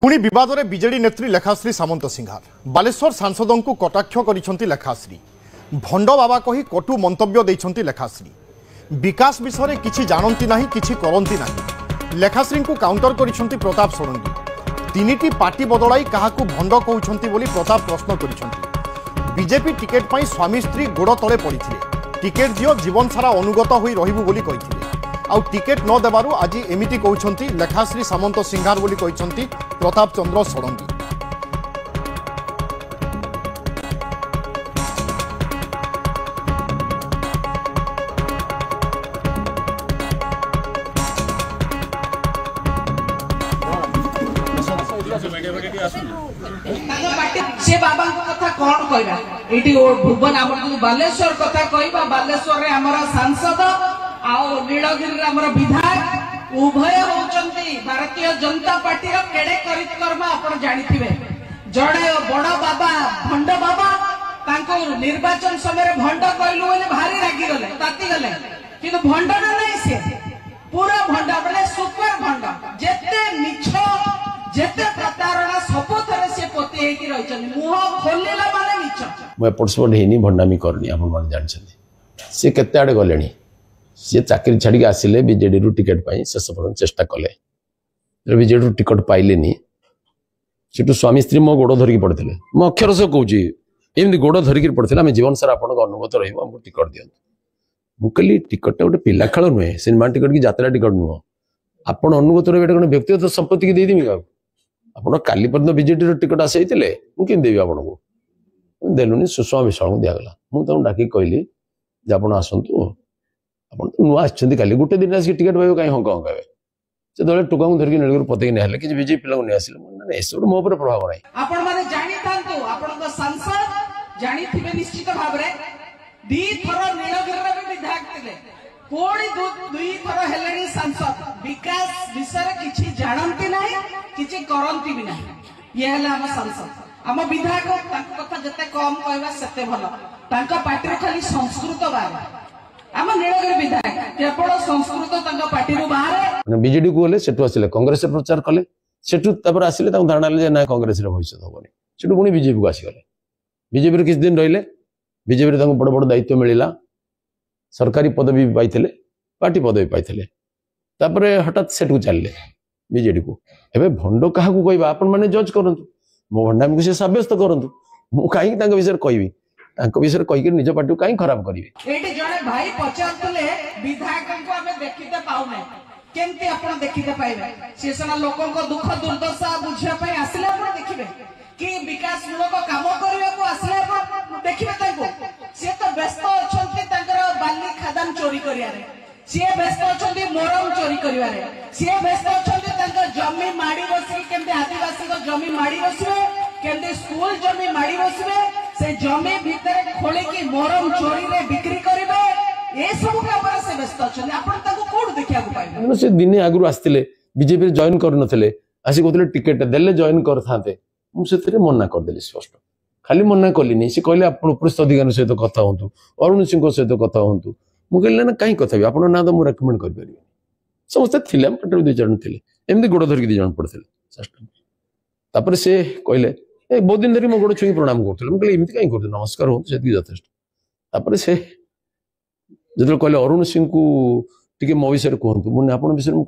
पुणी विवाद में बीजेडी नेत्री लेखाश्री सामंत सिंघार बालेश्वर सांसदों को कटाक्ष कर लेखाश्री भंड बाबा कही कटु मंतव्य देइछंती लेखाश्री विकास विषय किछि जानती नाही किछि करंती नाही लेखाश्री को काउंटर करिछंती प्रताप षडंगी तीनिटी पार्टी बदलाई काहाकू भंड कहउछंती बोली प्रताप प्रश्न करिछंती बीजेपी टिकेट पई स्वामी स्त्री गोड़ तले पड़िथिले टिकेट दियो जीवन सारा अनुगत होई रहिबु बोली कहिथिले आउ टिकेट न देबारु आज एमिति कहउछंती लेखाश्री सामंत सिंघार बोली कहिछंती प्रताप चंद्र षडंगी से बाबा कथा कौन कहला एटी भुवन आमर बालेश्वर कथा कहबा बालेश्वर रे हमर सांसद आ नीलगिरी रे हमर विधायक उभय होचंती भारतीय जनता पार्टी रो केडे करित कर्म आपण जानिथिबे जड़े बड़ बाबा भंड बाबा तांको निर्वाचन समय भंड कहलु बोले भारी रागी गले ताती गले किंतु भंड नै से पूरा भंड बोले सुपर भंड जेते मिछ जेते प्रतारणा सब थरे से पोते हेकी रहिछन मुह खोलेला माने मिछ मैं पटसपट हेनी भंडामी करनी आपण मान जान छथि से केते आडे गलेनी से चाकरी छाड़ी आसिले बीजेडी रु टिकट पाई शेष पर्यंत चेष्टा कले बीजेडी रु टिकट पाइलेनी सेटु स्वामी स्त्री मो गोड़ धरिकी पड़थिले मो अक्षर से कहूची एमदी गोड़ धरिकी पड़थिले हम जीवन सारा आपण अनुगत रहिबो हमको टिकट दियंतु मु कहली टिकट गोटे पिला खेल नुहे सिनेमा टिकट की यात्रा टिकट नुह आपण अनुगत रहिबे कोन व्यक्तिगत संपत्ति की देदेमी का आपण काली पर्यंत बीजेडी टिकट आसैतिले मु केन देबी आपनको देलुनी सुषमा विशाल को दियागला मु ताऊ डाकी कहली जे आपण आसंतु आपण तो नुआ आछंती काली गुटे दिन आसी टिकट पाइबो काई हंका हंकावे से दले टुका को धरकी नेलगर पते ने हले कि बीजेपी पिला ने आसिले मन एसर मो पर प्रभाव नाही आपण माने जानि थांतु आपण को सांसद जानि थिबे निश्चित भाव रे दी थरो नीलगिरी रे विधायक थिले कोडी दुई थरो हेलेनी सांसद विकास विषय किछि जानंती नाही किछि करंती भी नाही ये हला हम सांसद हम विधायक तांको कथा जते कम कहबा सेते भलो तांको पार्टी खाली संस्कृत बारे हम नीलगिरी विधायक केवल संस्कृत तांको पार्टी रो बाहर बीजेडी को ले सेटु आसिले कांग्रेस प्रचार कले सेटु तबर आसिले तांको धारणा ले ना कांग्रेस रे भविष्य होबनी सेटु पुनी बीजेपी को आसी गले बीजेपी रे किछ दिन रहिले बीजेपी रे तांको बड़ बड़ दायित्व मिलिला सरकारी पदवी पाइथिले पार्टी पदवी पाइथिले तापरे हठात सेटु चलले बीजेडी को एबे भंडो काहा को कहबा आपण माने जज करंतु मो भंडामी को से साब्यस्त करंतु मु काई तांको विषय कहबी तांको विषय कहि के निज पार्टी को काई खराब करिवे एटी जने भाई पचारतले विधायक को हमें देखिते पाउ नै केनते आपण देखिते पाइबे शेषना लोकन को दुख दुर्दशा बुझिया पई आसिले आपण देखिबे कि विकास मूलक काम करिया को आसिले आपण देखिबे तांको से तो व्यस्त अछंती तांकर बाली खादान चोरी करिया रे से व्यस्त अछंती मोरम चोरी करिया रे से व्यस्त अछंती तांकर जमी माडी बसी केमते आदिवासी को जमी माडी बसबे केमते स्कूल जमी माडी बसबे से जमी भीतर खोले की मोरम चोरी रे बिक्री करिवे ए सब काम से व्यस्त अछंती आपण ताको कोड देखिया को पाइबे से दिने आगु आस्तिले बीजेपी रे जॉइन कर नथले आसी कोतले टिकट देले जॉइन करथाते मु सेतरे मना कर देली स्पष्ट खाली मना कली नहीं से कहले आपण उपरिस्थ अधिकारी सहित कथा होंतु अरुण सिंह को सहित कथा होंतु मु कहले ना काई कथा आपण ना तो मु रेकमेंड कर परिबे समस्त थिले पटल दि जण थिले एमदी गोड़ धरकी दि जण पड़थिले सिस्टम तापर से कहले ए बहुत दिन धरी मो गोड़ छुई प्रणाम करथिले मु कहले एमती काई करथि नमस्कार होंतु सेति यथेष्ट तापर से जदर कहले अरुण सिंह को टिके मो विषय कहंतु मु आपण विषय